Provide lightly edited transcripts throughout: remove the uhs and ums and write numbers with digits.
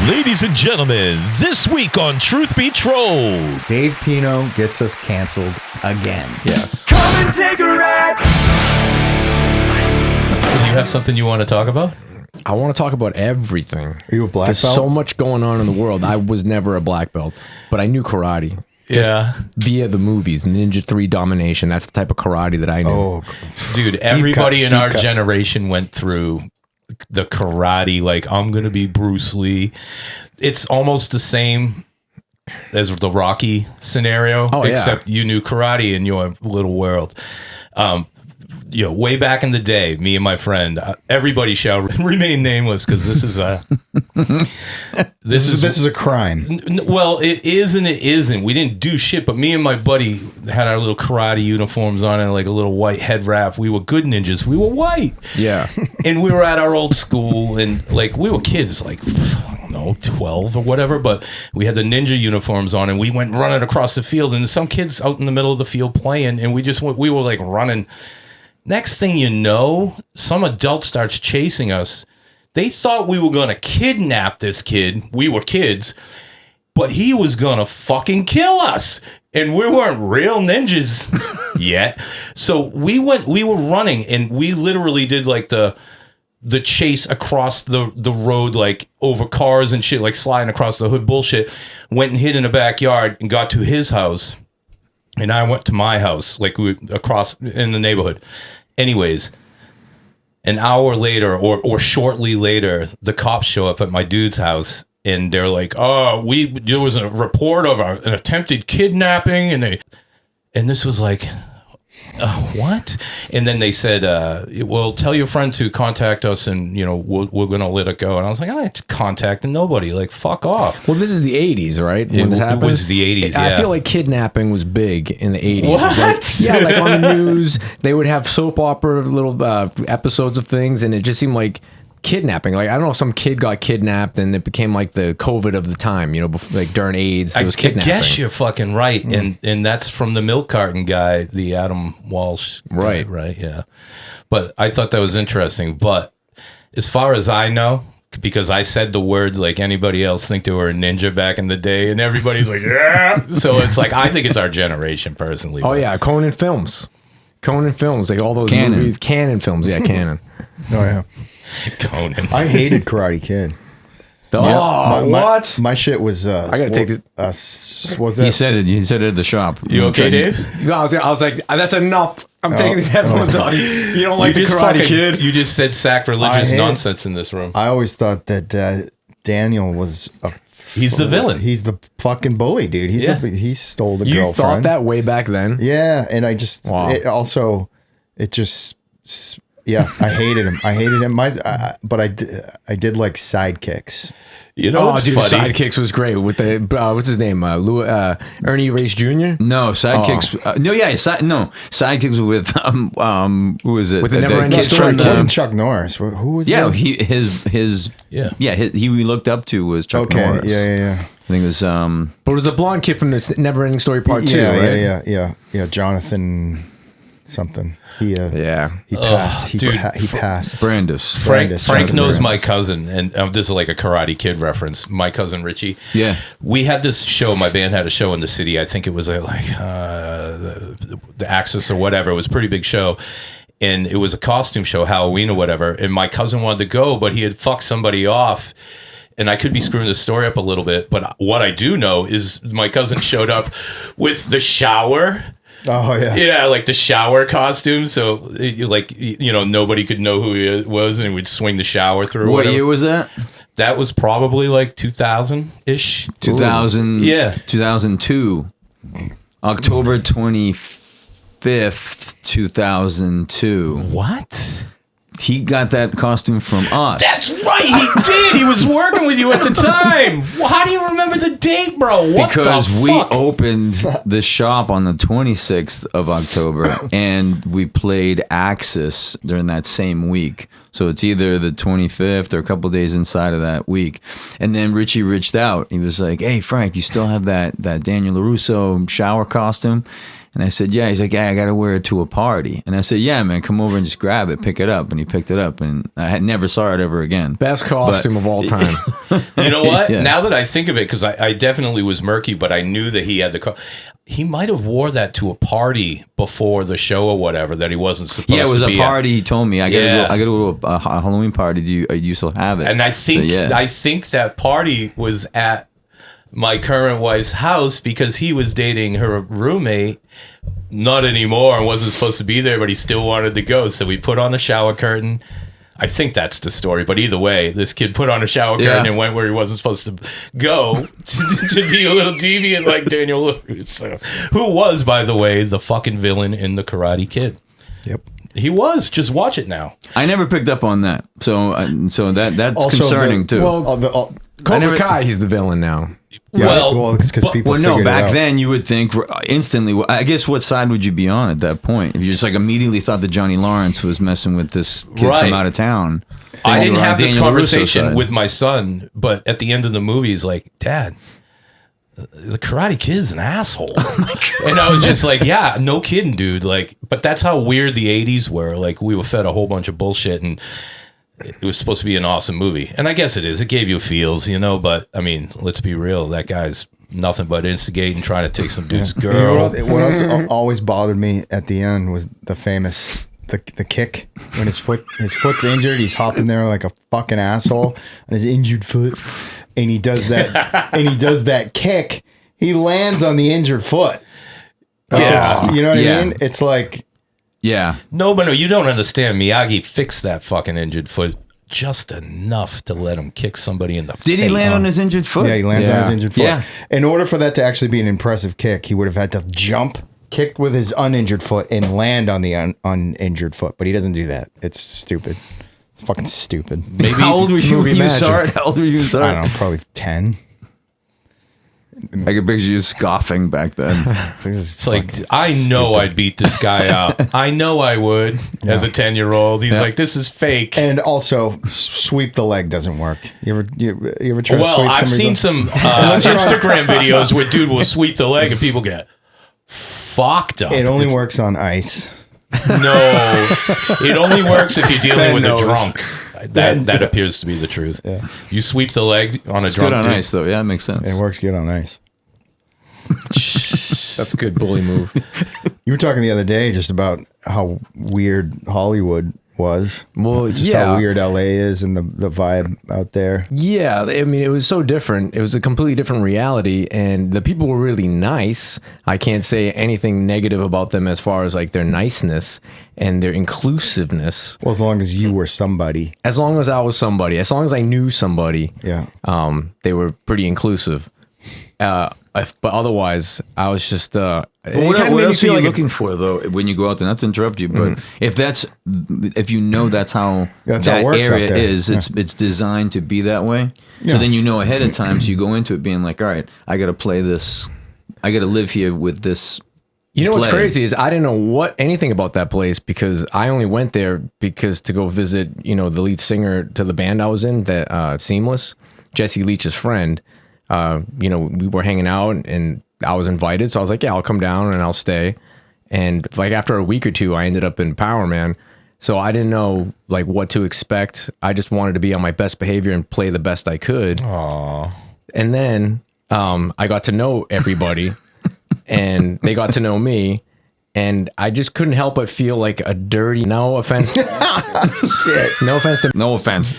Ladies and gentlemen, this week on Truth Be Trolled, Dave Pino gets us canceled again. Yes. Come and take a ride. Do you have something you want to talk about? I want to talk about everything. Are you a black There's belt? so much going on in the world. I was never a black belt, but I knew karate. Yeah. Via the movies, Ninja 3 Domination. That's the type of karate that I knew. Oh, Dude, everybody in our cut. generation went through the karate, like, I'm going to be Bruce Lee. It's almost the same as the Rocky scenario, except you knew karate in your little world. Way back in the day, me and my friend, everybody shall remain nameless because this is a this is a crime. Well, it is and it isn't. We didn't do shit, but me and my buddy had our little karate uniforms on and like a little white head wrap. We were good ninjas. We were white. Yeah. And we were at our old school and like we were kids, like, I don't know, 12 or whatever, but we had the ninja uniforms on and we went running across the field and some kids out in the middle of the field playing and we were like running. Next thing you know, some adult starts chasing us. They thought we were going to kidnap this kid. We were kids, but he was going to fucking kill us. And we weren't real ninjas yet. So we were running and we literally did like the chase across the road, like over cars and shit, like sliding across the hood bullshit. Went and hid in the backyard and got to his house. And I went to my house, like we across in the neighborhood. Anyways, an hour later or shortly later, the cops show up at my dude's house and they're like, "Oh, there was a report of an attempted kidnapping," and this was like, what? And then they said, well, tell your friend to contact us and, we're going to let it go. And I was like, it's contacting nobody. Like, fuck off. Well, this is the 80s, right? When this happened? It was the 80s, yeah. I feel like kidnapping was big in the 80s. What? Like on the news, they would have soap opera little episodes of things, and it just seemed like kidnapping. Like, I don't know if some kid got kidnapped and it became like the COVID of the time, before, like during AIDS, there was kidnapping. I guess you're fucking right. And that's from the milk carton guy, the Adam Walsh guy, right? Yeah. But I thought that was interesting. But as far as I know, because I said the word like anybody else think they were a ninja back in the day, and everybody's like, yeah. So it's like, I think it's our generation personally. Oh, yeah. Conan films, like all those Canon. movies. Canon films. Yeah, Canon. Oh yeah. Conan. I hated Karate Kid. What? My shit was. I gotta take this. Was that? He said it. He said it at the shop. You okay, Dave? No, I was like, that's enough. I'm taking these headphones off. You don't like the Karate Kid? You just said sacrilegious nonsense in this room. I always thought that Daniel was He's the villain. He's the fucking bully, dude. He stole the You girlfriend. thought that way back then? Yeah, and I just yeah, I hated him. But I did like Sidekicks. You know what's funny? Sidekicks was great with the what's his name? Ernie Race Jr. No, Sidekicks. Sidekicks with who was it? With the Never-Ending kid Story from kid. the, Chuck Norris. Who was yeah, that? he looked up to was Chuck Norris. Yeah. I think it was But it was a blonde kid from this Never-Ending Story Part 2, right? Yeah. Jonathan something. He passed. Dude, He passed. Brandis. Frank knows Brandis. my cousin, and this is like a Karate Kid reference. My cousin Richie. Yeah. We had this show. My band had a show in the city. I think it was the Axis or whatever. It was a pretty big show. And it was a costume show, Halloween or whatever. And my cousin wanted to go, but he had fucked somebody off. And I could be screwing the story up a little bit, but what I do know is my cousin showed up with the shower. Oh yeah. Yeah, like the shower costume. So nobody could know who he was, and he would swing the shower through. What year was that? That was probably like 2000-ish. 2000. Yeah. 2002. October 25th, 2002. What? He got that costume from us. That's right, he did. He was working with you at the time. Well, how do you remember the date, bro? What because the we fuck? opened the shop on the 26th of October and we played Axis during that same week. So it's either the 25th or a couple days inside of that week. And then Richie reached out. He was like, "Hey, Frank, you still have that Daniel LaRusso shower costume?" And I said, yeah. He's like, yeah, I got to wear it to a party. And I said, yeah, man, come over and just grab it, pick it up. And he picked it up, and I had never saw it ever again. Best costume of all time. You know what? Yeah. Now that I think of it, because I definitely was murky, but I knew that he had he might have wore that to a party before the show or whatever that he wasn't supposed to be. Yeah, it was a at. party. He told me I got to go to a Halloween party. Do you still have it? And I think So, yeah. I think that party was at my current wife's house because he was dating her roommate. Not anymore, and wasn't supposed to be there, but he still wanted to go. So we put on a shower curtain. I think that's the story, but either way, this kid put on a shower curtain and went where he wasn't supposed to go to be a little deviant like Daniel Lewis, so, who was, by the way, the fucking villain in The Karate Kid. Yep. He was. Just watch it now. I never picked up on that, so that's Also, concerning too. Cobra Kai, he's the villain now. Yeah, Well, it's because people. Well, no, figured it back out. then you would think instantly. I guess what side would you be on at that point? If you just like immediately thought that Johnny Lawrence was messing with this kid Right. from out of town. I then you didn't were on have this Daniel Russo's conversation side. with my son, but at the end of the movie, he's like, Dad, the Karate Kid's an asshole. And I was just like, yeah, no kidding, dude. Like, but that's how weird the 80s were. Like, we were fed a whole bunch of bullshit, and it was supposed to be an awesome movie. And I guess it is. It gave you feels, you know, but I mean, let's be real. That guy's nothing but instigating, trying to take some dude's You know girl. what else always bothered me at the end was the famous the kick when his foot's injured. He's hopping there like a fucking asshole on his injured foot, and he does that kick. He lands on the injured foot. Yeah. You know what Yeah. I mean? It's like, Yeah, No, you don't understand. Miyagi fixed that fucking injured foot just enough to let him kick somebody in the face. did he land on his injured foot? yeah, he lands on his injured foot. Yeah. In order for that to actually be an impressive kick, he would have had to jump, kick with his uninjured foot, and land on the uninjured foot. But he doesn't do that. It's stupid. It's fucking stupid. Maybe How old were you when you magic. saw it? How old were you when you saw I it? don't know, probably 10. I can picture you scoffing back then. It's like, I know I'd beat this guy up. I know I would as a 10-year-old. He's like, this is fake. And also, sweep the leg doesn't work. You ever try to Well, sweep I've somebody's seen leg? some Instagram videos where dude will sweep the leg and people get fucked up. It only works on ice. No, it only works if you're dealing Ben with knows. a drunk. That appears to be the truth. Yeah. You sweep the leg on a Good drunk on dude. ice, though. Yeah, that makes sense. It works good on ice. That's a good bully move. You were talking the other day just about how weird Hollywood was. Well, Just how weird LA is and the vibe out there. Yeah, I mean, it was so different. It was a completely different reality, and the people were really nice. I can't say anything negative about them as far as like their niceness and their inclusiveness. Well, as long as you were somebody. As long as I was somebody, as long as I knew somebody, Yeah. they were pretty inclusive. But otherwise, I was just. But what else are you looking for, though, when you go out there? Not to interrupt you, but if you know that's how That's how that it works out area there. is, it's designed to be that way. Yeah. So then you know ahead of time, so you go into it being like, all right, I got to play this. I got to live here with this. You know what's play. crazy is I didn't know anything about that place because I only went there because to go visit, the lead singer to the band I was in, that Seamless, Jesse Leach's friend. We were hanging out and I was invited, so I was like, yeah, I'll come down and I'll stay. And like after a week or two, I ended up in Powerman. So I didn't know like what to expect. I just wanted to be on my best behavior and play the best I could. Aww. And then I got to know everybody and they got to know me. And I just couldn't help but feel like a dirty, no offense. Shit. No offense to, No offense.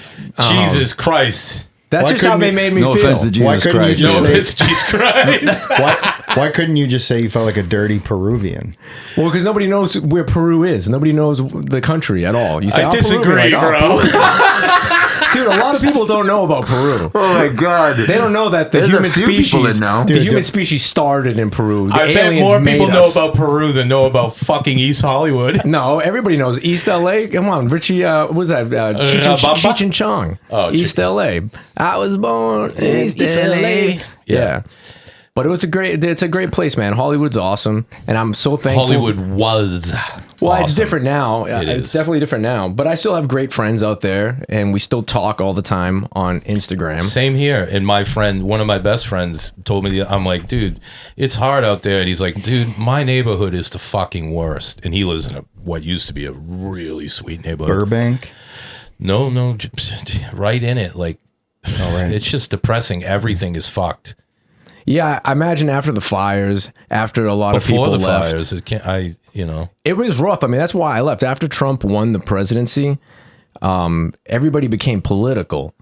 Jesus Christ. that's Why just how couldn't they you- made me No feel. offense to Why Jesus couldn't you Christ. just No, say- it's Jesus Christ. Why couldn't you just say you felt like a dirty Peruvian? Well, because nobody knows where Peru is. Nobody knows the country at all. You say, I "Oh, Peru," disagree, like, "Oh, bro. Peru." Dude, a lot of people don't know about Peru. Oh my God! They don't know that the There's a human few species, people that know. the Dude, human dude. species started in Peru. The I bet aliens more made people know us. about Peru than know about fucking East Hollywood. No, everybody knows East LA. Come on, Richie. What was that? Rabamba? Cheech and Chong. Oh, East LA. I was born in East LA. Yeah. But it's a great place, man. Hollywood's awesome, and I'm so thankful. Hollywood was. Well, it's awesome. different now. It It's is. definitely different now. But I still have great friends out there, and we still talk all the time on Instagram. Same here. And my friend, one of my best friends, told me, I'm like, dude, it's hard out there. And he's like, dude, my neighborhood is the fucking worst. And he lives in what used to be a really sweet neighborhood. Burbank. No, right in it. Like, right. it's just depressing. Everything is fucked. Yeah, I imagine after the fires, after a lot of Before people the left, fires, it was rough. I mean, that's why I left. After Trump won the presidency, everybody became political.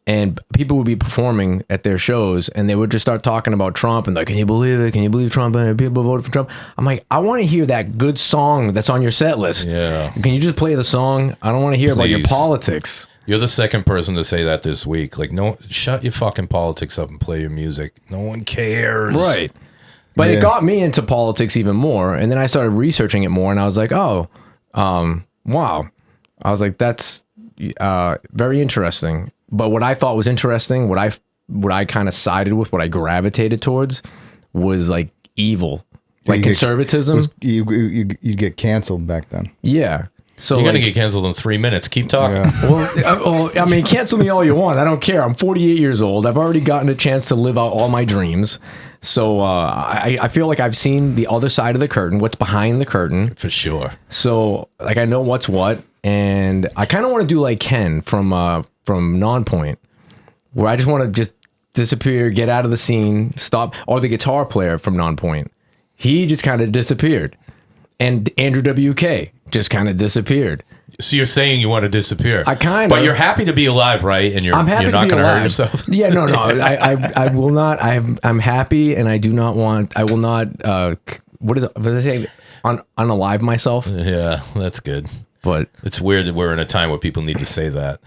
And people would be performing at their shows, and they would just start talking about Trump and like, can you believe it? Can you believe Trump? And people voted for Trump. I'm like, I want to hear that good song that's on your set list. Yeah. Can you just play the song? I don't want to hear about your Please. politics. You're the second person to say that this week. Like, no, shut your fucking politics up and play your music. No one cares. Right. But Yeah. it got me into politics even more. And then I started researching it more, and I was like, wow. I was like, that's very interesting. But what I thought was interesting, what I kind of sided with, what I gravitated towards was like evil, like You get- conservatism. You get canceled back then. Yeah. So You're going to like, get canceled in 3 minutes. Keep talking. Yeah. well, I mean, cancel me all you want. I don't care. I'm 48 years old. I've already gotten a chance to live out all my dreams. So I feel like I've seen the other side of the curtain, what's behind the curtain. For sure. So like I know what's what, and I kind of want to do like Ken from Nonpoint, where I just want to just disappear, get out of the scene, stop. Or the guitar player from Nonpoint, he just kind of disappeared, and Andrew WK just kind of disappeared. So you're saying you want to disappear. I kinda- But you're happy to be alive, right? And I'm happy you're to not be going to hurt alive. yourself. Yeah, no, I will not. I'm happy, and I do not want. I will not. What is it? What did I say? Unalive myself. Yeah, that's good. But It's weird that we're in a time where people need to say that.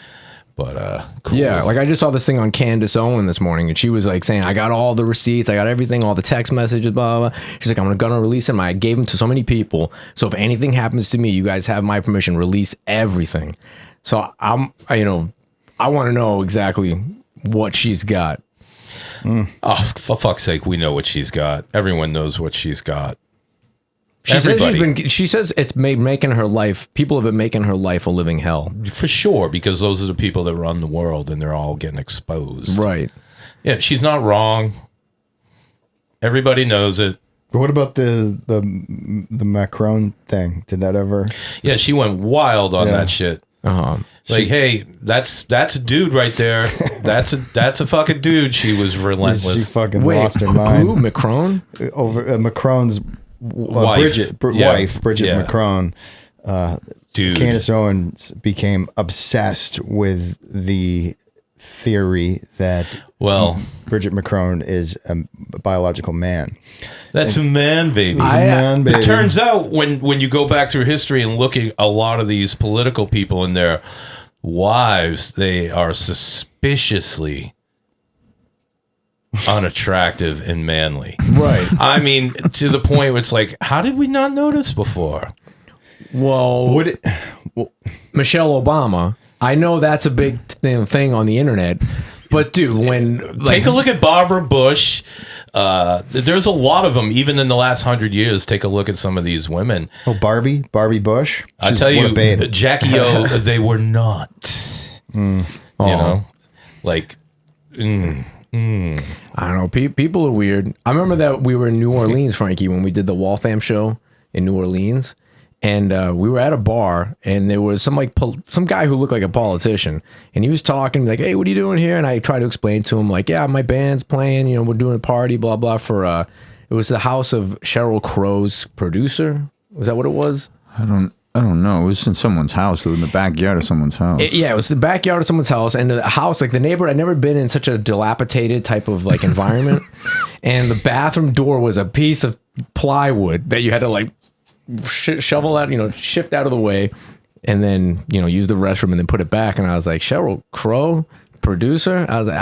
But cool. yeah, like I just saw this thing on Candace Owen this morning, and she was like saying, I got all the receipts, I got everything, all the text messages, blah, blah, blah. She's like, I'm gonna release them. I gave them to so many people. So if anything happens to me, you guys have my permission, release everything. So I want to know exactly what she's got. Oh, for fuck's sake, we know what she's got. Everyone knows what she's got. She Everybody. she says it's making her life, people have been making her life a living hell. For sure, because those are the people that run the world, and they're all getting exposed. Right. Yeah, she's not wrong. Everybody knows it. But what about the Macron thing? Did that ever? Yeah, she went wild on Yeah. that shit. Uh-huh. Like, hey, that's a dude right there. That's a fucking dude. She was She relentless. fucking Wait, lost her who? mind Macron? over Macron's Wife. Bridget Yeah. Bridget Yeah. Macron. Dude. Candace Owens became obsessed with the theory that Bridget Macron is a biological man. That's a man, baby. Man, baby. It turns out when you go back through history and look at a lot of these political people and their wives, they are suspiciously unattractive and manly. Right. I mean, to the point where it's like, how did we not notice before? Well, Would it? Michelle Obama. I know that's a big thing on the internet, but dude, when Take a look at Barbara Bush. There's a lot of them, even in the last 100 years. Take a look at some of these women. Oh, Barbie Bush. I She's- tell what you, a babe. Jackie O, they were not. You know, like, I don't know, people are weird. I remember that we were in New Orleans, Frankie, when we did the Waltham show in New Orleans, and we were at a bar, and there was some guy who looked like a politician, and he was talking like, "Hey, what are you doing here?" And I tried to explain to him like, "Yeah, my band's playing. You know, we're doing a party, blah blah." For it was the house of Sheryl Crow's producer. Was that what it was? I don't know. It was in someone's house. It was in the backyard of someone's house. Yeah, it was the backyard of someone's house, and the house, like the neighbor, I'd never been in such a dilapidated type of like environment. And the bathroom door was a piece of plywood that you had to like shovel out, shift out of the way, and then use the restroom and then put it back. And I was like, Sheryl Crow, producer. I was like,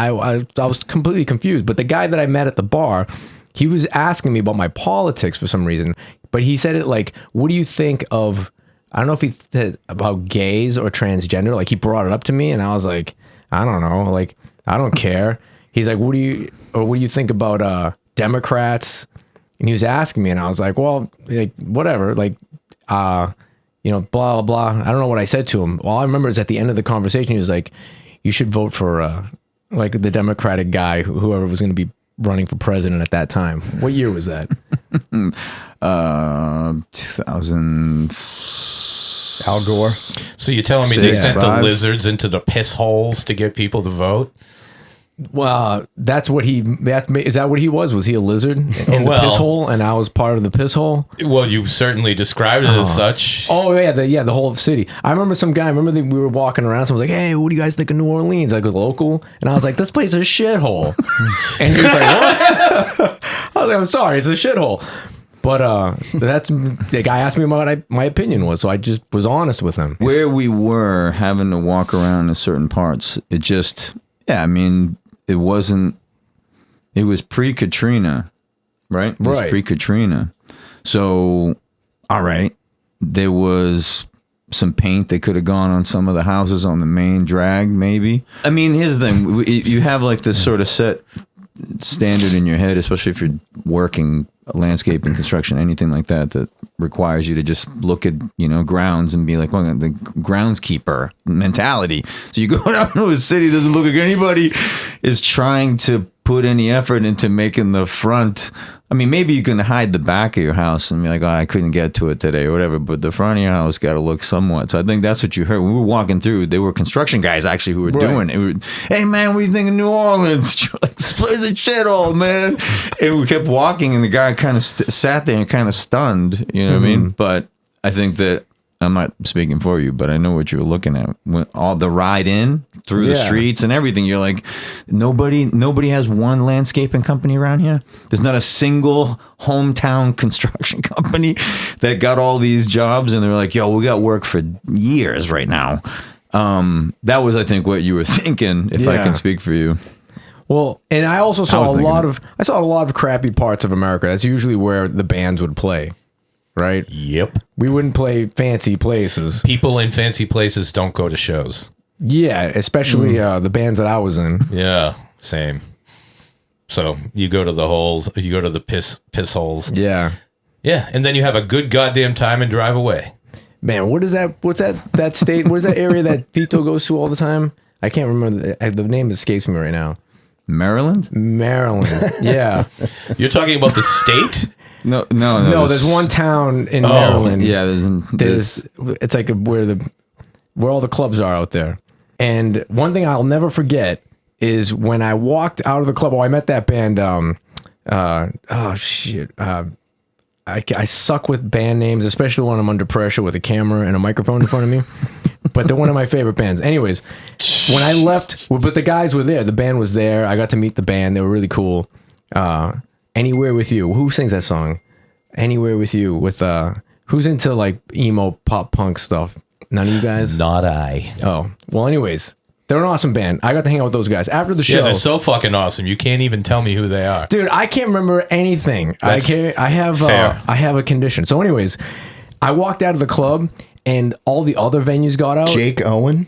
I was completely confused. But the guy that I met at the bar, he was asking me about my politics for some reason, but he said it like, "What do you think of?" I don't know if he said about gays or transgender. Like he brought it up to me, and I was like, I don't know. Like I don't care. He's like, what do you think about Democrats? And he was asking me, and I was like, well, like whatever. Like you know, blah, blah, blah. I don't know what I said to him. All I remember is at the end of the conversation, he was like, you should vote for, like, the Democratic guy, whoever was going to be running for president at that time. What year was that? 2000. Al Gore. So you're telling me they sent the 5. lizards into the piss holes to get people to vote? Well, that's what he. Is that what he was? Was he a lizard in the Well- piss hole, and I was part of the piss hole? Well, you certainly described it as such. Oh yeah, the whole city. I remember some guy. We were walking around. Someone was like, "Hey, what do you guys think of New Orleans?" Like a local, and I was like, "This place is a shithole." And he was like, "What?" I was like, "I'm sorry, it's a shithole." But that's the guy asked me what my opinion was, so I just was honest with him. Where we were having to walk around in certain parts, it just, yeah, I mean, it was pre-Katrina, right? It was Right. pre-Katrina. So, all right, there was some paint that could have gone on some of the houses on the main drag, maybe. I mean, here's the thing. You have like this sort of set standard in your head, especially if you're working landscape and construction, anything like that, that requires you to just look at, you know, grounds and be like, well, the groundskeeper mentality. So you go down to a city, doesn't look like anybody is trying to put any effort into making the front. I mean, maybe you can hide the back of your house and be like, oh, I couldn't get to it today or whatever, but the front of your house got to look somewhat. So I think that's what you heard. When we were walking through, they were construction guys actually who were doing it. Hey, man, what do you think of New Orleans? Like, this place is shithole, man. And we kept walking, and the guy kind of sat there and kind of stunned, you know what I mean? But I think that, I'm not speaking for you, but I know what you were looking at. When all the ride in through the streets and everything, you're like, nobody has one landscaping company around here. There's not a single hometown construction company that got all these jobs, and they're like, yo, we got work for years right now. That was, I think, what you were thinking, if I can speak for you. Well, and I also saw was a thinking lot it. of crappy parts of America. That's usually where the bands would play, right? Yep. We wouldn't play fancy places. People in fancy places don't go to shows. Yeah, especially the bands that I was in. Yeah, same. So you go to the holes, you go to the piss holes. Yeah. Yeah, and then you have a good goddamn time and drive away. Man, what is that? What's that state? Where's that area that Vito goes to all the time? I can't remember. The name escapes me right now. Maryland? Maryland. Yeah. You're talking about the state? No. No, there's one town in Maryland. Yeah, There's it's like where all the clubs are out there. And one thing I'll never forget is when I walked out of the club. Oh, I met that band. Oh shit. I suck with band names, especially when I'm under pressure with a camera and a microphone in front of me. But they're one of my favorite bands. Anyways, when I left, but the guys were there. The band was there. I got to meet the band. They were really cool. Anywhere with You. Who sings that song? Anywhere with You. With who's into like emo pop punk stuff? None of you guys? Not I. Oh. Well, anyways, they're an awesome band. I got to hang out with those guys after the show. Yeah, they're so fucking awesome. You can't even tell me who they are. Dude, I can't remember anything. That's I have I have a condition. So anyways, I walked out of the club and all the other venues got out. Jake Owen.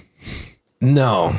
No.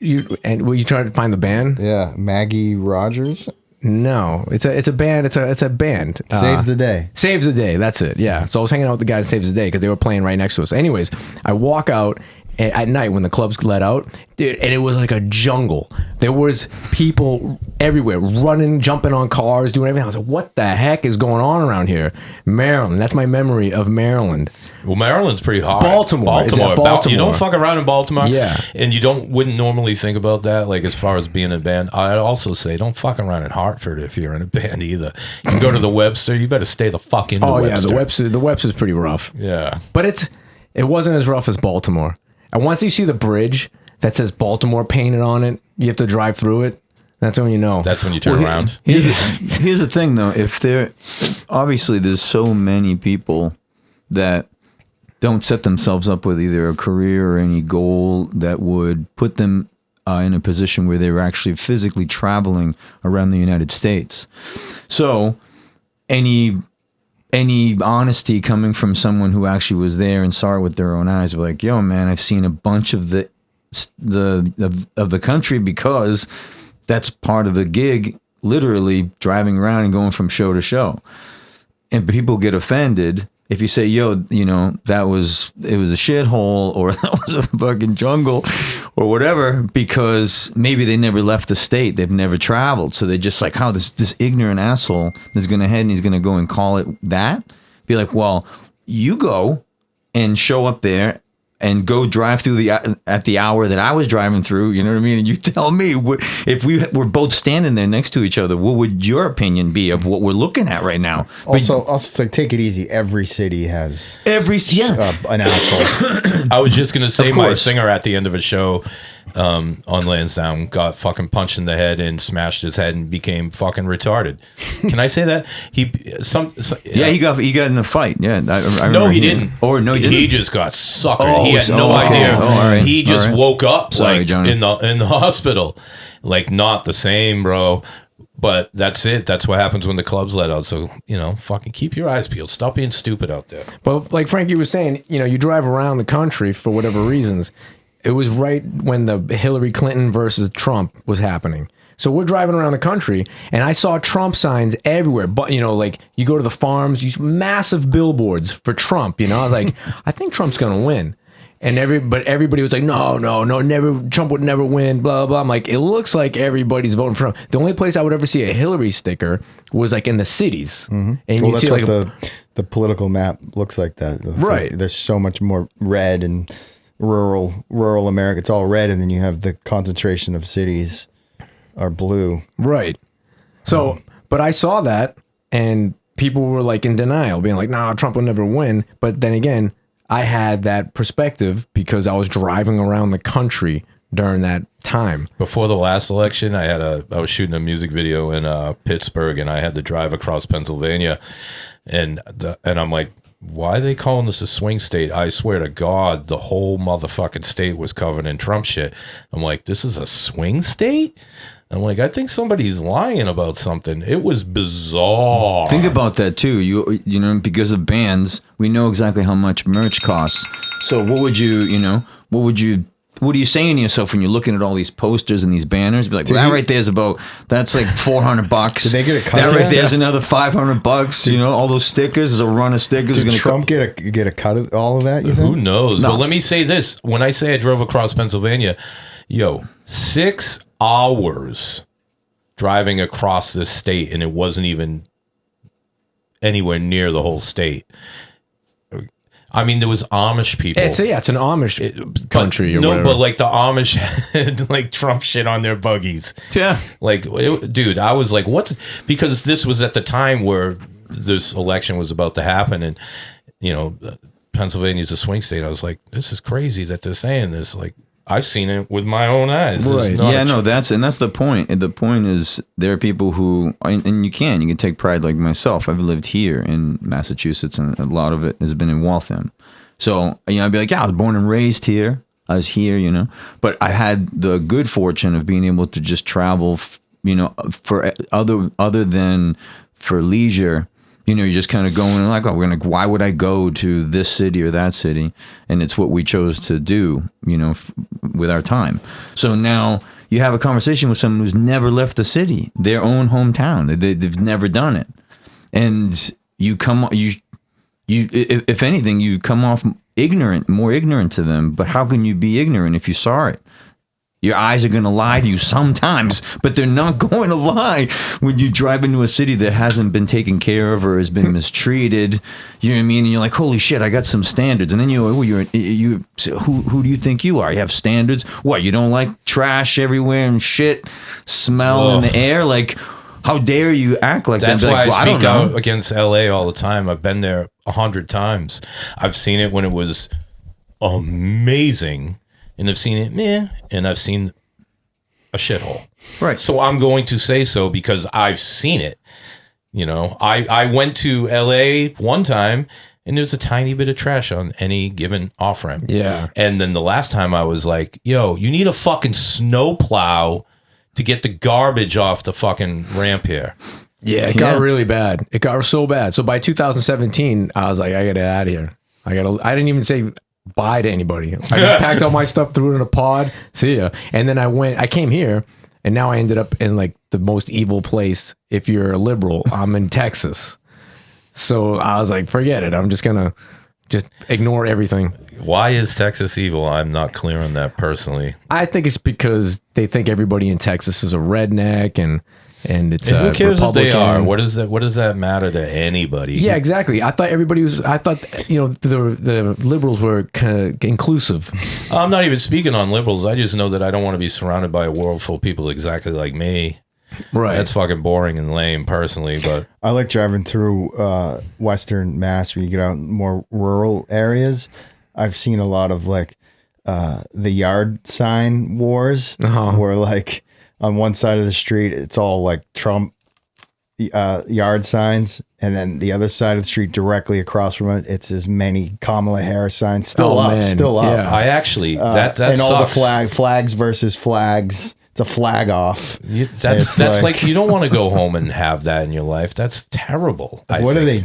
Were you trying to find the band? Yeah, Maggie Rogers. No, it's a band. It's a band. Saves the day. Saves the Day. That's it. Yeah. So I was hanging out with the guys at Saves the Day because they were playing right next to us. Anyways, I walk out at night when the clubs let out, dude, and it was like a jungle. There was people everywhere, running, jumping on cars, doing everything. I was like, what the heck is going on around here? Maryland. That's my memory of Maryland. Well, Maryland's pretty hard. Baltimore. Is that Baltimore? You don't fuck around in Baltimore. Yeah. And you wouldn't normally think about that, like as far as being in a band. I'd also say don't fuck around in Hartford if you're in a band either. You can go to the Webster. You better stay the fuck in the Webster. Yeah, the Webster's pretty rough. Yeah. But it wasn't as rough as Baltimore. And once you see the bridge that says Baltimore painted on it, you have to drive through it. That's when you know. That's when you turn around. Here's the thing, though. Obviously there's so many people that don't set themselves up with either a career or any goal that would put them in a position where they were actually physically traveling around the United States. So any honesty coming from someone who actually was there and saw it with their own eyes, were like, yo, man, I've seen a bunch of the country, because that's part of the gig, literally driving around and going from show to show. And people get offended if you say, yo, you know, it was a shithole or that was a fucking jungle or whatever, because maybe they never left the state, they've never traveled, so they just like, how this ignorant asshole is going to head and he's going to go and call it that. Be like, well, you go and show up there and go drive through at the hour that I was driving through, you know what I mean? And you tell me, if we were both standing there next to each other, what would your opinion be of what we're looking at right now? Also, it's like, take it easy. Every city has an asshole. I was just gonna say, Of my course. singer at the end of a show on Lansdowne got fucking punched in the head and smashed his head and became fucking retarded. Can I say that? He got in the fight. Yeah, I no, remember he didn't. Or no, he didn't. He just got suckered. Oh, he had so- no okay. idea. Oh, all right. He just All right. woke up Sorry, like Johnny. in the hospital, like not the same, bro. But that's it. That's what happens when the clubs let out. So, you know, fucking keep your eyes peeled. Stop being stupid out there. But like Frankie was saying, you know, you drive around the country for whatever reasons. It was right when the Hillary Clinton versus Trump was happening. So we're driving around the country, and I saw Trump signs everywhere. But, you know, like you go to the farms, you massive billboards for Trump. You know, I was like, I think Trump's gonna win. And everybody was like, no, never. Trump would never win. Blah blah. I'm like, it looks like everybody's voting for Trump. The only place I would ever see a Hillary sticker was like in the cities, and Well, you that's see what like the political map looks like. That It's Right. like, there's so much more red and rural America. It's all red, and then you have the concentration of cities are blue. right. So, but I saw that, and people were like in denial, being like, "Nah, Trump will never win." But then again, I had that perspective because I was driving around the country during that time. Before the last election, I was shooting a music video in Pittsburgh, and I had to drive across Pennsylvania, and I'm like, why are they calling this a swing state? I swear to God, the whole motherfucking state was covered in Trump shit. I'm like, this is a swing state? I'm like, I think somebody's lying about something. It was bizarre. Think about that too. You know, because of bands, we know exactly how much merch costs. So what would what are you saying to yourself when you're looking at all these posters and these banners? Be like, well, that right there's that's like $400. Did they get a cut That of right that? there's another $500. You know, all those stickers. There's a run of stickers. Did Gonna Trump get a cut of all of that? You Who think? knows? No. But let me say this. When I say I drove across Pennsylvania, 6 hours driving across this state, and it wasn't even anywhere near the whole state. I mean, there was Amish people. It's an Amish country or no, whatever. but like the Amish had like Trump shit on their buggies. Yeah. Like, dude, I was like, what's, because this was at the time where this election was about to happen, and you know, Pennsylvania's a swing state. I was like, this is crazy that they're saying this. Like, I've seen it with my own eyes. This is Right. not Yeah, a no, that's the point. And the point is, there are people who, and you can take pride. Like myself, I've lived here in Massachusetts, and a lot of it has been in Waltham. So I'd be like, yeah, I was born and raised here. I was here, but I had the good fortune of being able to just travel, for other than for leisure. You're just kind of going like, oh, why would I go to this city or that city? And it's what we chose to do, with our time. So now you have a conversation with someone who's never left the city, their own hometown. They've never done it. And if anything, you come off more ignorant to them. But how can you be ignorant if you saw it? Your eyes are going to lie to you sometimes, but they're not going to lie when you drive into a city that hasn't been taken care of or has been mistreated. You know what I mean? And you're like, holy shit, I got some standards. And then who do you think you are? You have standards? What, you don't like trash everywhere and shit, smell in the air? Like, how dare you act like That's that? why Like, I don't speak know. out against LA all the time. I've been there 100 times. I've seen it when it was amazing, and I've seen it and I've seen a shithole. Right. So I'm going to say so because I've seen it. I went to LA one time, and there's a tiny bit of trash on any given off ramp. Yeah. And then the last time I was like, yo, you need a fucking snow plow to get the garbage off the fucking ramp here. Yeah, it got really bad. It got so bad. So by 2017, I was like, I gotta get out of here. I didn't even say bye to anybody. I just packed all my stuff, threw it in a pod. See ya. And then I came here, and now I ended up in like the most evil place. If you're a liberal, I'm in Texas. So I was like, forget it. I'm just gonna just ignore everything. Why is Texas evil? I'm not clear on that personally. I think it's because they think everybody in Texas is a redneck and it's And who cares if they Republican. are? What does that matter to anybody? Yeah, exactly. I thought the liberals were kind of inclusive. I'm not even speaking on liberals. I just know that I don't want to be surrounded by a world full of people exactly like me. Right. That's fucking boring and lame personally, but I like driving through Western Mass where you get out in more rural areas. I've seen a lot of like the yard sign wars where like on one side of the street, it's all like Trump yard signs. And then the other side of the street directly across from it, it's as many Kamala Harris signs. Still up. Yeah. I actually, that and all sucks. the flags versus flags. It's a flag off. That's like you don't want to go home and have that in your life. That's terrible. What are they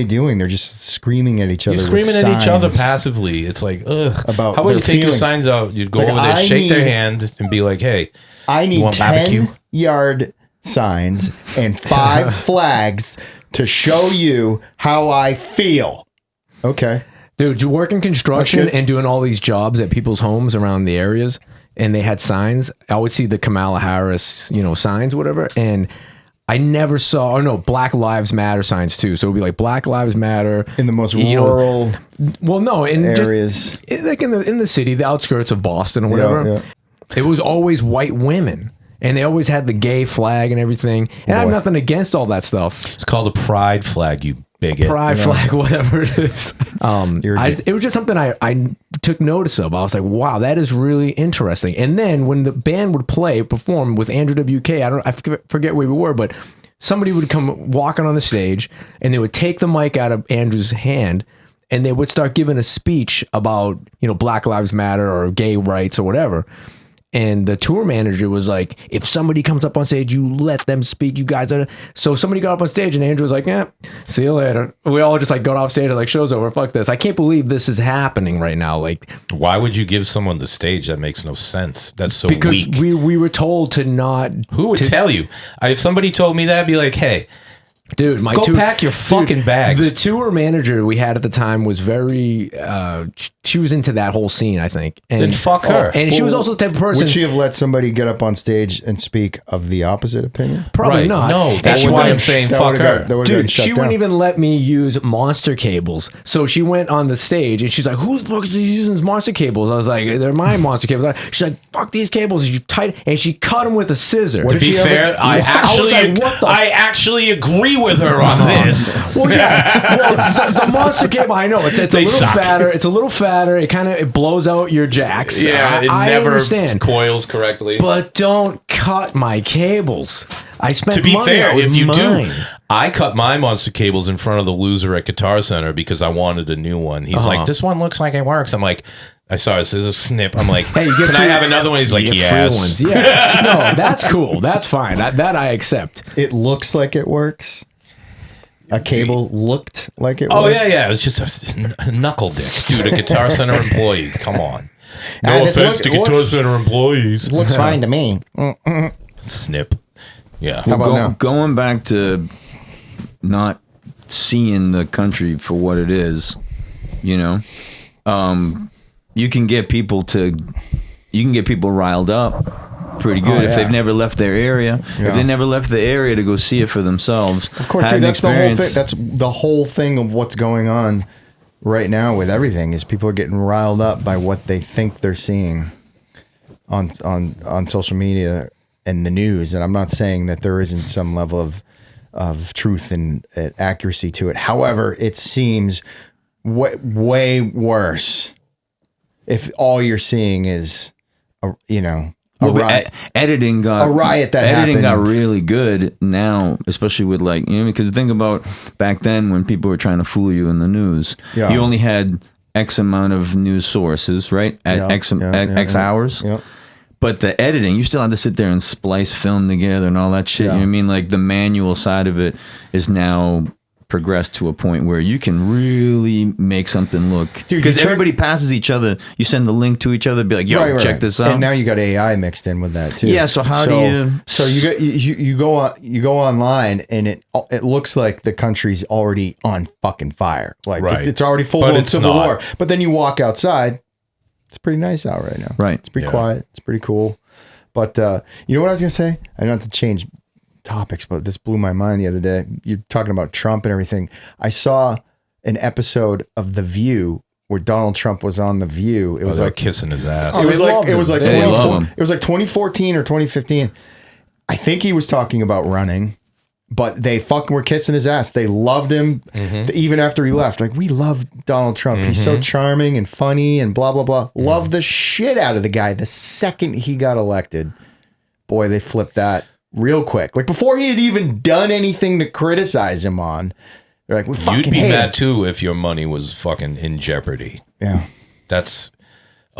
doing? They're just screaming at each other. You're screaming at each other signs. passively. It's like, ugh. About How about their you take your feelings. signs out? You'd go Like, over there, I shake their need- hand, and be like, hey, I you need want 10 barbecue? yard signs and 5 flags to show you how I feel. Okay. Dude, you work in construction That's good. and doing all these jobs at people's homes around the areas, and they had signs. I would see the Kamala Harris, signs, whatever, and I never saw, Black Lives Matter signs too. So it would be like Black Lives Matter In the most you know, rural well, no, in areas. like in the city, the outskirts of Boston or whatever. Yeah. It was always white women, and they always had the gay flag and everything. And I have Boy. nothing against all that stuff. it's called a pride flag, you bigot. Pride flag, whatever it is. It was just something I took notice of. I was like, wow, that is really interesting. And then when the band would perform with Andrew WK, I forget where we were, but somebody would come walking on the stage, and they would take the mic out of Andrew's hand, and they would start giving a speech about Black Lives Matter or gay rights or whatever. And the tour manager was like, if somebody comes up on stage, you let them speak. You guys are. So somebody got up on stage, and Andrew was like, yeah, see you later. We all just like got off stage and like, show's over. Fuck this. I can't believe this is happening right now. Like, Why would you give someone the stage? That makes no sense. That's so because weak. we were told to not. Who would tell you? If somebody told me that, I'd be like, hey, Dude, Go pack your fucking bags. The tour manager we had at the time was very, she was into that whole scene, I think. And, Then fuck her. And she was also the type of person. Would she have let somebody get up on stage and speak of the opposite opinion? Probably Right. not. No, And that's she why wouldn't- I'm saying That fuck would've her. got- that would've gotten Dude, shut she wouldn't down. even let me use monster cables. So she went on the stage and she's like, who the fuck is using these monster cables? I was like, they're my monster cables. She's like, fuck these cables. You tight, and she cut them with a scissor. What To did be she ever- fair, I was like, what the- actually agree with her on this. Well, yeah. Well, the monster cable, I know it's a They little suck. fatter. It's a little fatter. It blows out your jacks. Yeah, it I never understand. coils correctly. But don't cut my cables. I spent To be money. fair, That was if you mine. do, I cut my monster cables in front of the loser at Guitar Center because I wanted a new one. He's like, this one looks like it works. I'm like, I saw it says a snip. I'm like, Hey, you get can free- I have another one? He's like, You get yes. free ones. Yeah. No, that's cool. That's fine. That I accept. It looks like it works. A cable looked like it Oh works. yeah. It was just a knuckle dick, dude. A Guitar Center employee. Come on. No And it offense to Guitar looks- Center employees. Looks fine to me. Snip. Yeah. How about now? Going back to not seeing the country for what it is, you can get people riled up pretty good if yeah. they've never left their area. Yeah. If they never left the area to go see it for themselves. Of course, had dude, an that's the whole experience. thing. That's the whole thing of what's going on right now with everything is people are getting riled up by what they think they're seeing on social media and the news. And I'm not saying that there isn't some level of truth and accuracy to it. However, it seems way worse if all you're seeing is a Well, but riot. editing got A riot that editing got happened. really good now, especially with because think about back then when people were trying to fool you in the news. Yeah. You only had X amount of news sources, right? At Yeah, X yeah, X yeah. hours. Yeah. But the editing, you still had to sit there and splice film together and all that shit. Yeah. You know what I mean? Like the manual side of it is now progressed to a point where you can really make something look, Dude, because you turn- everybody passes each other. You send the link to each other, be like, yo, check this out. And now you got AI mixed in with that too. Yeah, so how do you- So you go online and it looks like the country's already on fucking fire. Like Right. it's already full But blown it's civil not. war. But then you walk outside, it's pretty nice out right now. Right. It's pretty Yeah. quiet. It's pretty cool. But you know what I was gonna say? I don't have to change topics, but this blew my mind the other day. You're talking about Trump and everything. I saw an episode of The View where Donald Trump was on The View. It was They're like kissing his ass. it was they like loved it was him. like They love 24 him. it was like 2014 or 2015. I think he was talking about running, but they fucking were kissing his ass. They loved him even after he left. Like, we love Donald Trump. He's so charming and funny and blah blah blah. Love the shit out of the guy. The second he got elected, boy, they flipped that real quick. Like, before he had even done anything to criticize him on, they're like, we fucking You'd be hate mad him. too if your money was fucking in jeopardy. Yeah. That's.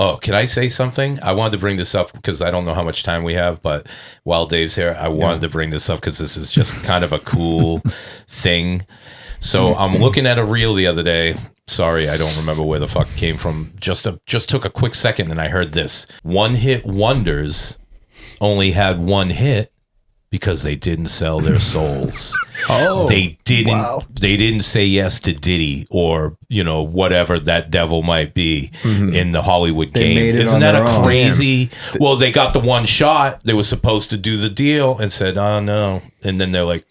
Oh, can I say something? I wanted to bring this up because I don't know how much time we have, but while Dave's here, I wanted to bring this up because this is just kind of a cool thing. So I'm looking at a reel the other day. Sorry, I don't remember where the fuck it came from. Just took a quick second and I heard this. One hit wonders only had one hit because they didn't sell their souls. They didn't say yes to Diddy or, you know, whatever that devil might be in the Hollywood They game. made it Isn't on that their a own. crazy? Well, they got the one shot. They were supposed to do the deal and said, "Oh no." And then they're like,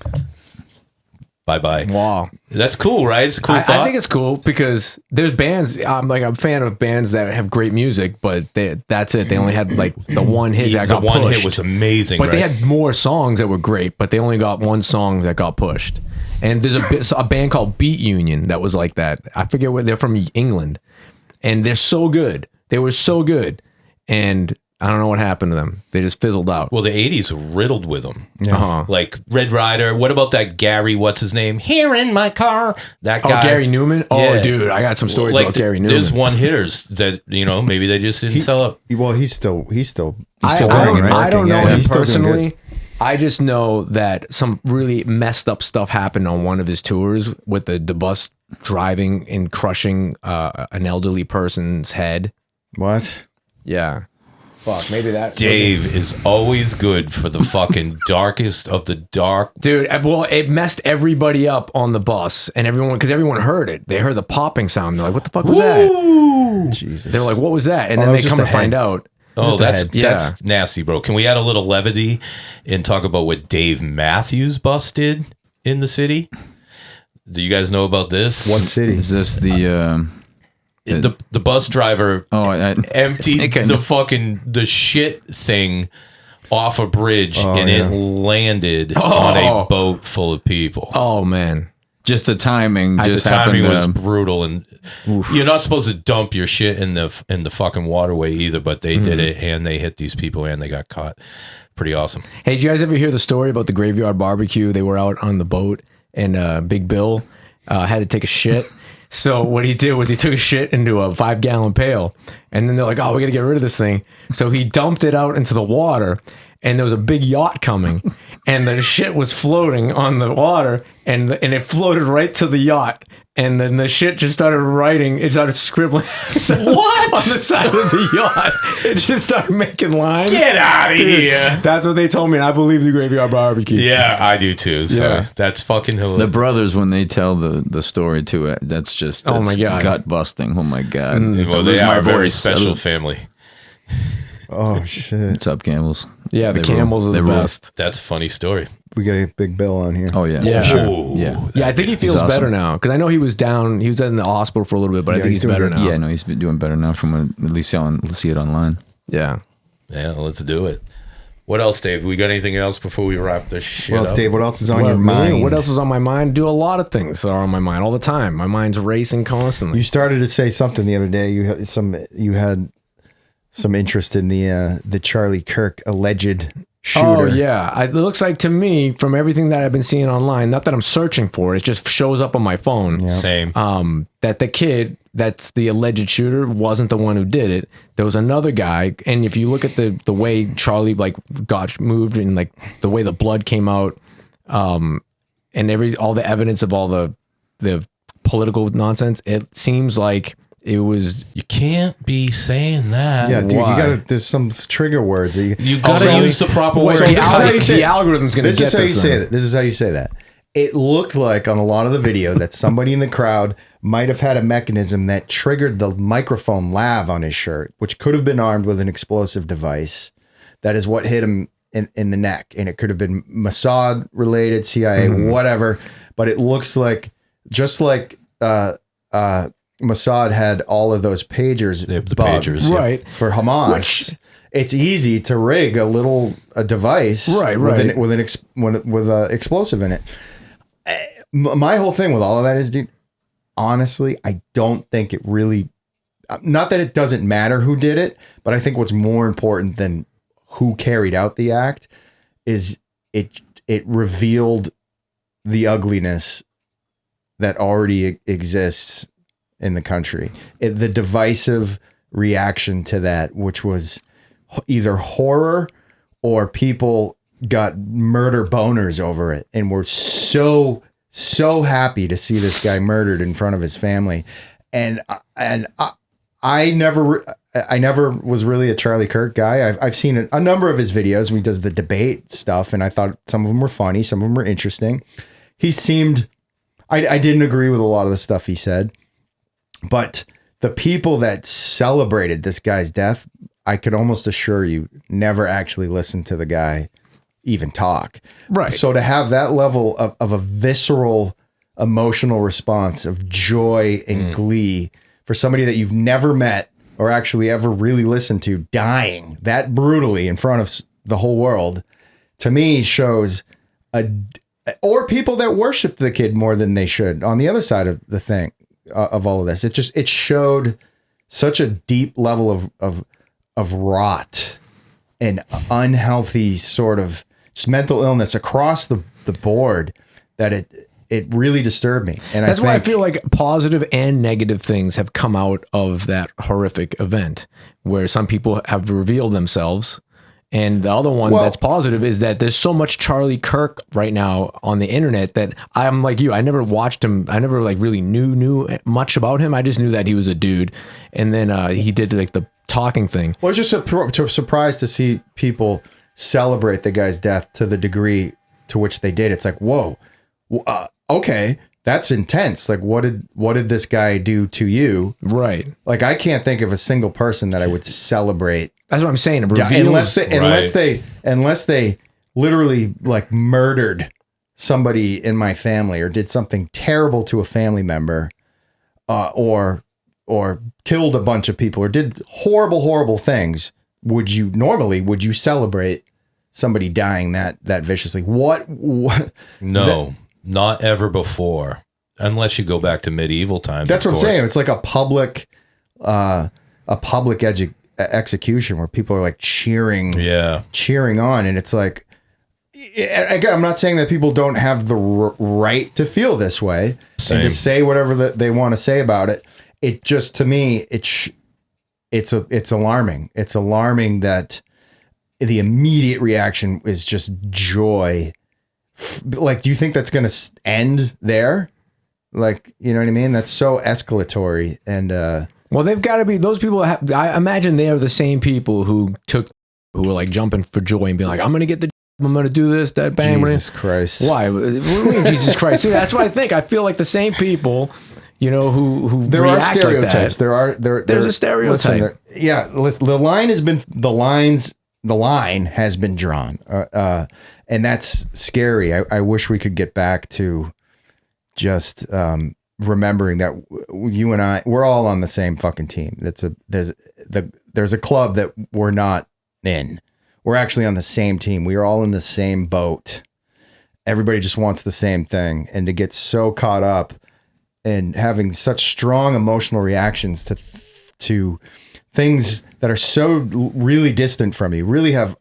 bye-bye. Wow. That's cool, right? It's a cool I thought. think it's cool because there's bands. I'm a fan of bands that have great music, but that's it. They only had like the one hit that the got one pushed. hit was amazing, But they right? had more songs that were great, but they only got one song that got pushed. And there's a band called Beat Union that was like that. I forget where they're from, England, and they're so good. They were so good, and I don't know what happened to them. They just fizzled out. Well, the 80s were riddled with them. Uh-huh. Like Red Rider. What about that Gary, what's his name? Here in my car. That Oh, guy. Gary Newman. Oh, Yeah. dude, I got some stories Like about Gary Newman. there's one hitters that, you know, maybe they just didn't sell up. Well, he's still I doing don't, it, I don't know yeah, him he's still doing good. personally. I just know that some really messed up stuff happened on one of his tours with the bus driving and crushing an elderly person's head. What? Yeah. Fuck, maybe that. Dave is always good for the fucking darkest of the dark. Dude, well, it messed everybody up on the bus and everyone, because everyone heard it. They heard the popping sound. They're like, what the fuck was that? Jesus. They were like, what was that? And Oh, then that they was come just to a find head. out. Oh, Just a that's head. that's nasty, bro. Can we add a little levity and talk about what Dave Matthews Bus did in the city? Do you guys know about this? What city? Is this the The bus driver emptied think I the know. fucking the shit thing off a bridge and yeah. it landed on a boat full of people. Oh, man. just the timing The just timing happened was brutal, and you're not supposed to dump your shit in the fucking waterway either. But they did it, and they hit these people, and they got caught. Pretty awesome. Hey, did you guys ever hear the story about the graveyard barbecue? They were out on the boat, and Big Bill had to take a shit. So what he did was he took a shit into a 5-gallon pail, and then they're like, "Oh, we got to get rid of this thing." So he dumped it out into the water, and there was a big yacht coming, and the shit was floating on the water, and it floated right to the yacht. And then the shit just started writing. It started scribbling what on the side of the yacht. It just started making lines. Get out of here! That's what they told me, and I believe the graveyard barbecue. Yeah, I do too. So Yeah. that's fucking hilarious. The brothers, when they tell the story to it, that's just Oh my God. gut busting. Oh my God. Well, I they lose my are a very voice. special family. Oh shit! What's up, Camels? Yeah, the They rule. Camels are They the rule. best. That's a funny story. We got a Big Bill on here. Oh yeah, Yeah. for sure. Ooh. Yeah, Yeah, I think he feels awesome. better now because I know he was down. He was in the hospital for a little bit, but I Yeah, think he's he's doing better good. now. Yeah, no, he's been doing better now from what, at least see it online. Yeah. Yeah, let's do it. What else, Dave? We got anything else before we wrap this shit What else, up? Dave? What else is on What, your me? mind? What else is on my mind? Do a lot of things that are on my mind all the time. My mind's racing constantly. You started to say something the other day. You had some interest in the Charlie Kirk alleged shooter. Oh yeah, it looks like to me from everything that I've been seeing online. Not that I'm searching for it; it just shows up on my phone. Same. That the kid that's the alleged shooter wasn't the one who did it. There was another guy, and if you look at the way Charlie like got moved and like the way the blood came out, and all the evidence of all the the political nonsense, it seems like it was. You can't be saying that. Yeah, dude, Why? you gotta. There's some trigger words that You gotta use the proper Well, word. So this is how you the say- algorithm's going to This get is how you this. say then. that. This is how you say that. It looked like on a lot of the video that somebody in the crowd might have had a mechanism that triggered the microphone lav on his shirt, which could have been armed with an explosive device. That is what hit him in the neck. And it could have been Mossad related, CIA, whatever. But it looks like, just like Mossad had all of those pagers, The bugged pagers, yeah. Right. for Hamas. It's easy to rig a device Right, with right. with a explosive in it. My whole thing with all of that is, dude, honestly, I don't think it really, not that it doesn't matter who did it, but I think what's more important than who carried out the act is it revealed the ugliness that already exists in the country. The divisive reaction to that, which was either horror or people got murder boners over it and were so happy to see this guy murdered in front of his family. And I never was really a Charlie Kirk guy. I've seen a number of his videos when he does the debate stuff, and I thought some of them were funny, some of them were interesting. He seemed, I didn't agree with a lot of the stuff he said, but the people that celebrated this guy's death, I could almost assure you, never actually listened to the guy even talk. Right. So to have that level of a visceral emotional response of joy and glee for somebody that you've never met or actually ever really listened to dying that brutally in front of the whole world, to me shows or people that worship the kid more than they should on the other side of the thing, of all of this. It showed such a deep level of rot and unhealthy sort of just mental illness across the board that it really disturbed me. And That's why I feel like positive and negative things have come out of that horrific event, where some people have revealed themselves. And the other one that's positive is that there's so much Charlie Kirk right now on the internet that I'm like you. I never watched him. I never like really knew much about him. I just knew that he was a dude. And then he did like the talking thing. Well, it's just surprised to see people celebrate the guy's death to the degree to which they did. It's like, whoa, okay, that's intense. Like, what did this guy do to you? Right. Like, I can't think of a single person that I would celebrate. That's what I'm saying. It reveals, unless they literally like murdered somebody in my family or did something terrible to a family member, or killed a bunch of people or did horrible things. Would you celebrate somebody dying that viciously? What? No, not ever before, unless you go back to medieval times. That's of what I'm course. saying. It's like a public execution where people are like cheering on, and it's like, again, I'm not saying that people don't have the right to feel this way and to say whatever they want to say about it. It just, to me, it's alarming. It's alarming that the immediate reaction is just joy. Like, do you think that's going to end there? Like, you know what I mean? That's so escalatory. And well, they've got to be those people. I imagine they are the same people who were like jumping for joy and being like, "I'm going to get the, I'm going to do this, that, bang." Jesus Christ! Why? What do you mean, Jesus Christ? Dude, that's what I think. I feel like the same people, you know, who there are react stereotypes. Like that. There's a stereotype. The line has been drawn, and that's scary. I wish we could get back to just remembering that you and we're all on the same fucking team. There's a club that we're not in. We're actually on the same team. We are all in the same boat. Everybody just wants the same thing, and to get so caught up and having such strong emotional reactions to things that are so really distant from you, really have,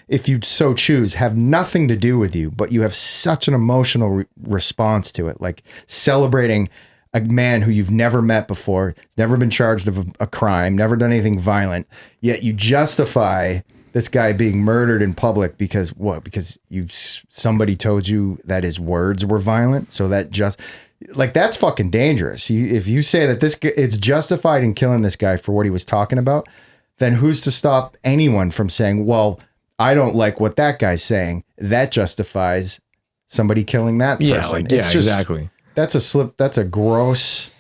if you so choose, have nothing to do with you, but you have such an emotional response to it, like celebrating a man who you've never met before, never been charged of a crime, never done anything violent, yet you justify this guy being murdered in public because what? Because somebody told you that his words were violent. So that like that's fucking dangerous. If you say that it's justified in killing this guy for what he was talking about, then who's to stop anyone from saying, well, I don't like what that guy's saying. That justifies somebody killing that person. Exactly. That's a gross,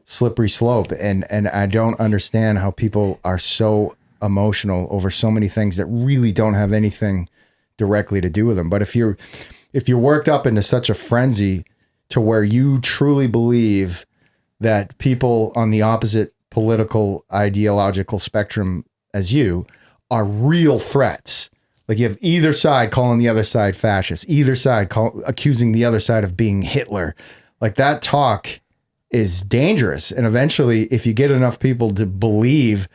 slippery slope. And I don't understand how people are so emotional over so many things that really don't have anything directly to do with them. But if you're worked up into such a frenzy to where you truly believe that people on the opposite political ideological spectrum as you are real threats, like you have either side calling the other side fascist, either side accusing the other side of being Hitler, like that talk is dangerous. And eventually, if you get enough people to believe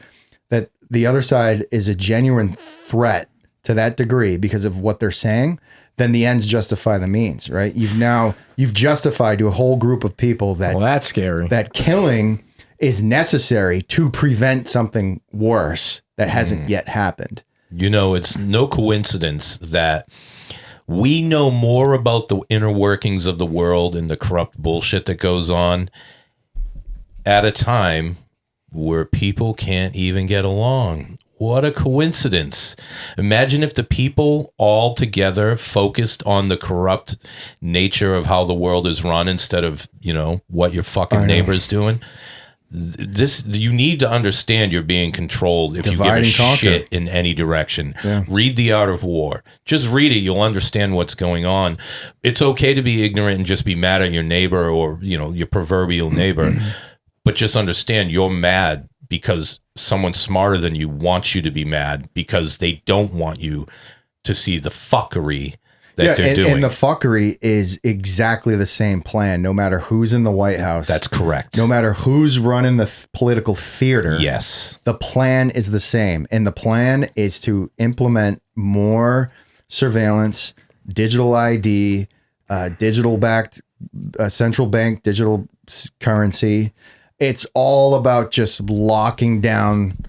that the other side is a genuine threat to that degree because of what they're saying, then the ends justify the means, right? You've justified to a whole group of people that, well, that's scary, that killing is necessary to prevent something worse that hasn't yet happened. It's no coincidence that we know more about the inner workings of the world and the corrupt bullshit that goes on at a time where people can't even get along. What a coincidence. Imagine if the people all together focused on the corrupt nature of how the world is run instead of, what your fucking neighbor's doing. You need to understand you're being controlled if Divide you give a and conquer. shit in any direction. Yeah. Read The Art of War. Just read it. You'll understand what's going on. It's okay to be ignorant and just be mad at your neighbor or, your proverbial neighbor. But just understand you're mad because someone smarter than you wants you to be mad because they don't want you to see the fuckery that they're doing. And the fuckery is exactly the same plan, no matter who's in the White House. That's correct. No matter who's running the political theater. Yes. The plan is the same. And the plan is to implement more surveillance, digital ID, digital-backed central bank digital currency. It's all about just locking down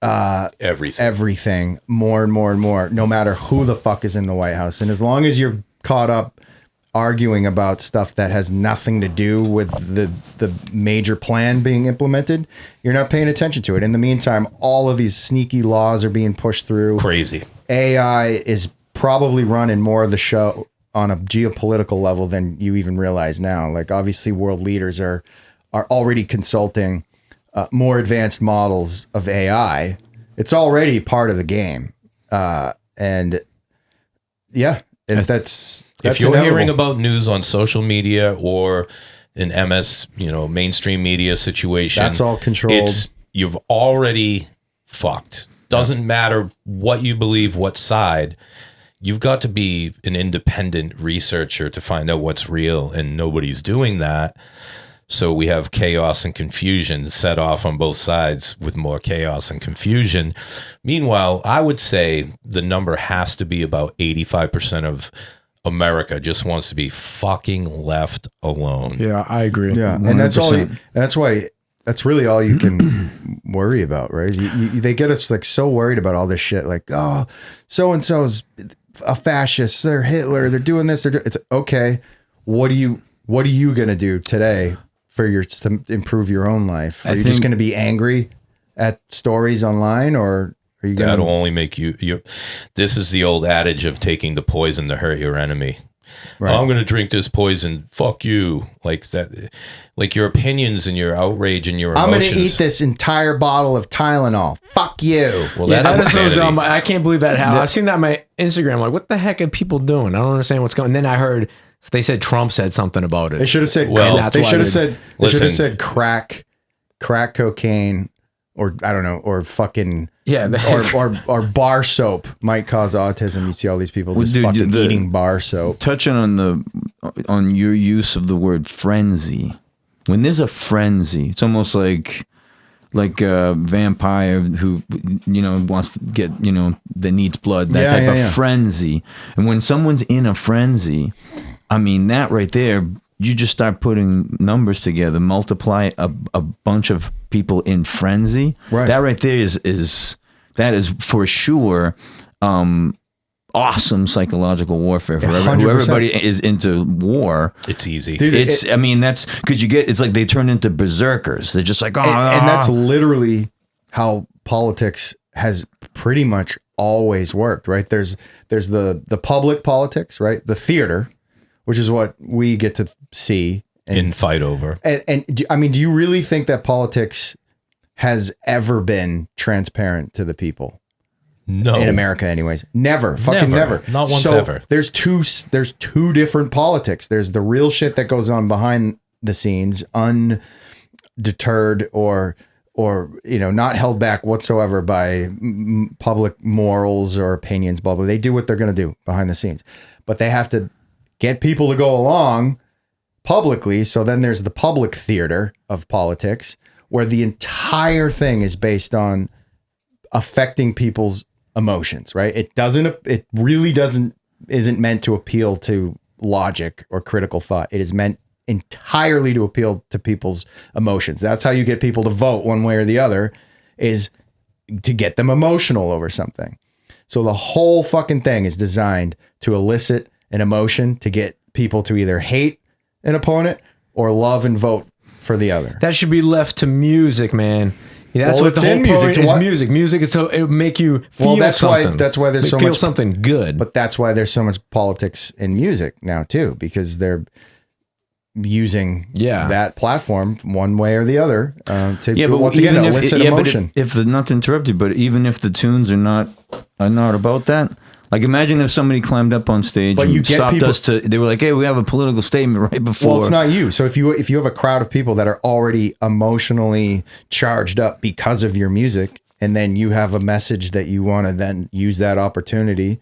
everything more and more and more, no matter who the fuck is in the White House. And as long as you're caught up arguing about stuff that has nothing to do with the major plan being implemented, you're not paying attention to it. In the meantime, all of these sneaky laws are being pushed through. Crazy. AI is probably running more of the show on a geopolitical level than you even realize now. Like, obviously world leaders are already consulting more advanced models of AI. It's already part of the game. That's if you're inevitable. hearing about news on social media or an MS, mainstream media situation, That's all controlled. You've already fucked. Doesn't matter what you believe, what side. You've got to be an independent researcher to find out what's real, and nobody's doing that. So we have chaos and confusion set off on both sides with more chaos and confusion. Meanwhile, I would say the number has to be about 85% of America just wants to be fucking left alone. Yeah, I agree. Yeah, 100%. and that's why that's really all you can worry about, right? They get us like so worried about all this shit, like, oh, so and so's a fascist, they're Hitler, they're doing this, it's okay. What are you gonna do today to improve your own life? Are you just gonna be angry at stories online, or are you gonna? That'll only make you. This is the old adage of taking the poison to hurt your enemy. Right. I'm going to drink this poison. Fuck you. Like that. Like your opinions and your outrage and your emotions. I'm going to eat this entire bottle of Tylenol. Fuck you. Well, Yeah, that's that is so insanity. dumb. I can't believe that happened. I've seen that on my Instagram. Like, what the heck are people doing? I don't understand what's going on. And then I heard they said Trump said something about it. They should have said. Well, they should have said. They should have Listen. said crack cocaine, or I don't know, or fucking or bar soap might cause autism. You see all these people just fucking eating bar soap. Touching on your use of the word frenzy. When there's a frenzy, it's almost like a vampire who wants to get that needs blood. That type of frenzy. And when someone's in a frenzy, I mean, that right there, you just start putting numbers together, multiply a bunch of people in frenzy. Right. That right there is for sure awesome psychological warfare for 100%. everybody is into war. It's easy. Dude, It's I mean that's because it's like they turn into berserkers. They're just like and that's literally how politics has pretty much always worked, right? There's the public politics, right? The theater, which is what we get to see and fight over. And I mean, do you really think that politics has ever been transparent to the people? No. In America, anyways. Never. Fucking never. Not once so ever. There's two different politics. There's the real shit that goes on behind the scenes, undeterred or not held back whatsoever by public morals or opinions, blah, blah. They do what they're going to do behind the scenes. But they have to get people to go along publicly. So then there's the public theater of politics where the entire thing is based on affecting people's emotions, right? It really isn't meant to appeal to logic or critical thought. It is meant entirely to appeal to people's emotions. That's how you get people to vote one way or the other, is to get them emotional over something. So the whole fucking thing is designed to elicit an emotion to get people to either hate an opponent or love and vote for the other. That should be left to music, man. Yeah, that's Well, what the it's whole in music. point To is. what? Music. Music is so it would make you feel Well, that's something. why there's so feel much something good. But that's why there's so much politics in music now too, because they're using that platform one way or the other to once again elicit emotion. But if the not to interrupt you, but even if the tunes are not about that. Like imagine if somebody climbed up on stage But and you get stopped people- us they were like, hey, we have a political statement right before. Well, it's not you. So if you have a crowd of people that are already emotionally charged up because of your music, and then you have a message that you want to then use that opportunity,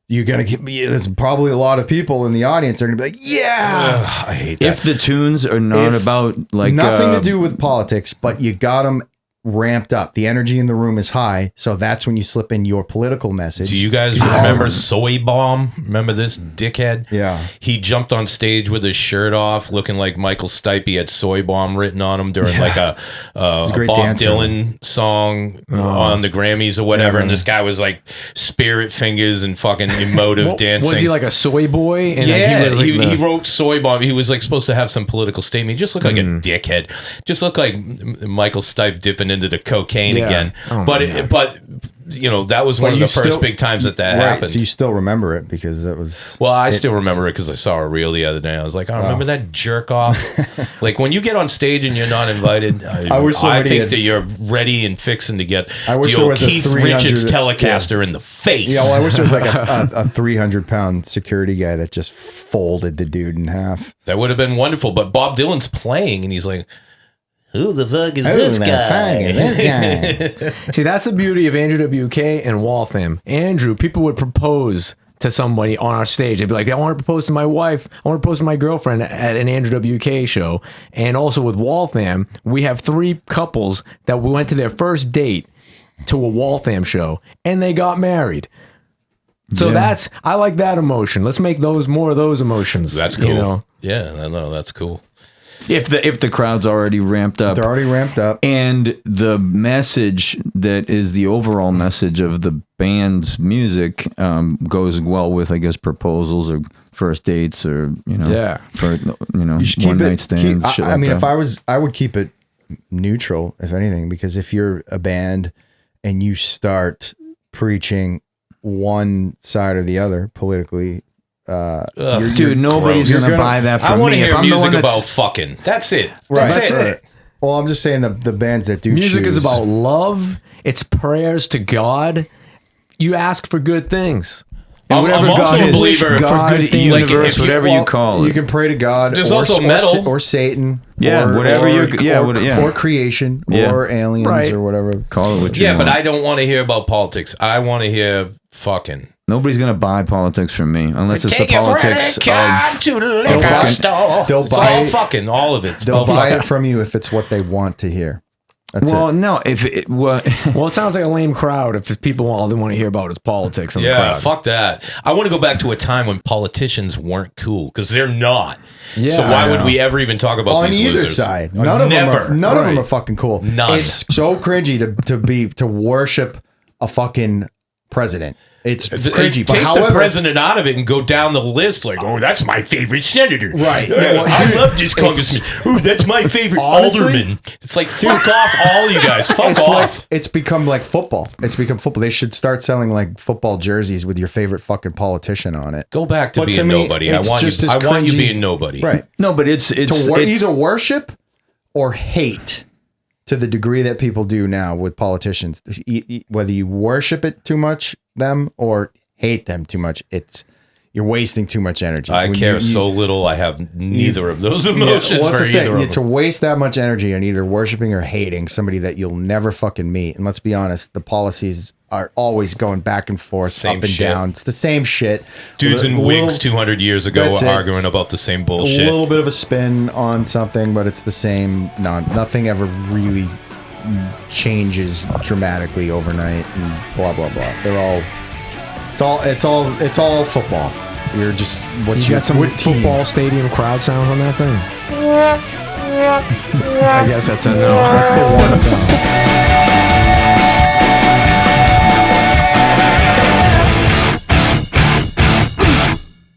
you're gonna get. There's probably a lot of people in the audience that are gonna be like, yeah. Ugh, I hate that. If the tunes are not about like nothing to do with politics, but you got them ramped up. The energy in the room is high, so that's when you slip in your political message. Do you guys remember Soy Bomb? Remember this dickhead? Yeah. He jumped on stage with his shirt off, looking like Michael Stipe. He had Soy Bomb written on him during like a great Bob dancer. Dylan song on the Grammys or whatever. And this guy was like spirit fingers and fucking emotive dancing. Was he like a soy boy? And Yeah, like, he wrote Soy Bomb. He was like supposed to have some political statement. He just looked like a dickhead. Just looked like Michael Stipe dipping into the cocaine again. Oh, but that was one of the first big times that happened. So you still remember it because that was. Well, I still remember it because I saw a reel the other day. I was like, remember that jerk off? Like when you get on stage and you're not invited, I think that you're ready and fixing to get I wish the there old was a Keith 300 Richards Telecaster in the face. Yeah, well, I wish there was like a 300-pound security guy that just folded the dude in half. That would have been wonderful. But Bob Dylan's playing, and he's like, who the fuck is this guy? See, that's the beauty of Andrew WK and Waltham. Andrew, people would propose to somebody on our stage. They'd be like, I want to propose to my wife. I want to propose to my girlfriend at an Andrew WK show. And also with Waltham, we have 3 couples that we went to their first date to a Waltham show, and they got married. So I like that emotion. Let's make more of those emotions. That's cool. You know? Yeah, I know. That's cool. if the crowd's already ramped up. They're already ramped up. And the message that is the overall message of the band's music goes well with, I guess, proposals or first dates or, for, You should one keep night stands. shit like that. if I would keep it neutral, if anything, because if you're a band and you start preaching one side or the other politically, dude, nobody's gonna buy that from me. I want to hear If I'm the music one that's- about fucking. That's it. Right. That's it. Well, I'm just saying the bands that do Music choose, is about love. It's prayers to God. You ask for good things. And whatever I'm also God a is, believer God, for good things. universe, Like, if you- whatever you call it. You can pray to God. There's or, also or, metal. or Satan. Yeah, or, whatever or, you're- yeah, or, what- yeah. or creation, Yeah. or aliens, Right. or whatever. Call it what you Yeah, want. but I don't want to hear about politics. I want to hear fucking. Nobody's gonna buy politics from me unless it's the Take your politics credit card of. to the They'll liquor buy- store. they'll It's buy- all fucking, all of it. They'll buy it from you if it's what they want to hear. That's Well, it. no, if it well, Well, it sounds like a lame crowd if people all they want to hear about is politics. In the Yeah, crowd. fuck that. I want to go back to a time when politicians weren't cool because they're not. Yeah, so why I would know. we ever even talk about On these either losers? side, Like, none of never. them are fucking cool. None. It's so cringy to worship a fucking president. It's cringy. But Take however, the president out of it and go down the list like, oh, that's my favorite senator. Right. Well, I dude, love this congressman. Ooh, that's my favorite Honestly, alderman. It's like, fuck off, all you guys. Fuck it's off. it's become like football. It's become football. They should start selling like football jerseys with your favorite fucking politician on it. Go back to But being to me, nobody. I it's want just you. as I want you cringy. being nobody. Right. No, but it's Either worship or hate to the degree that people do now with politicians. Whether you worship it too much, them, or hate them too much, you're wasting too much energy. I When care you- so little. I have neither of those Yeah, emotions what's for the thing? either of To them. waste that much energy on either worshiping or hating somebody that you'll never fucking meet. And let's be honest, the policies are always going back and forth, Same up and shit. down. It's the same shit. Dudes in Little- wigs 200 years ago That's were it. arguing about the same a bullshit. little bit of a spin on something, but it's the same. Nothing ever really changes dramatically overnight, and blah blah blah. It's all football. You're just You got some football stadium crowd sound on that thing? I guess that's a no. That's the one sound.